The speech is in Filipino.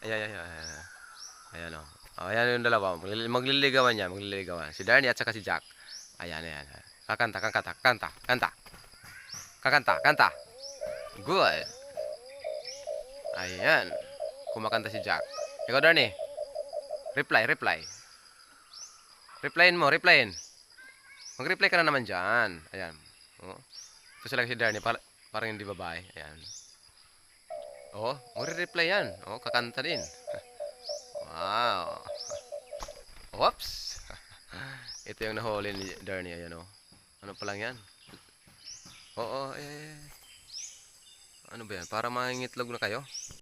Ayan, ayan, ayan. Ayan, oh. Oh, ayan yung dalawa. Magliligawan yan, magliligawan. Si Darnie at saka si Jack. Ayan, ayan. Kakanta, kakanta, kanta, kanta. Kakanta, kanta. Good. Ayan. Kumakanta si Jack. Ikaw, Darnie. Reply, reply. Replyin mo, replyin. Mag-reply ka na naman dyan. Ayan. Oh. Ito sila si Darnie, parang hindi babae. Ayan. Oh, magre-reply yan. Oh, kakanta din. Wow. Whoops. Ito yung nahuli ni Darnie. Ayan, oh. Ano pa lang yan? Oo, ano ba yan? Para mangingitlog na kayo?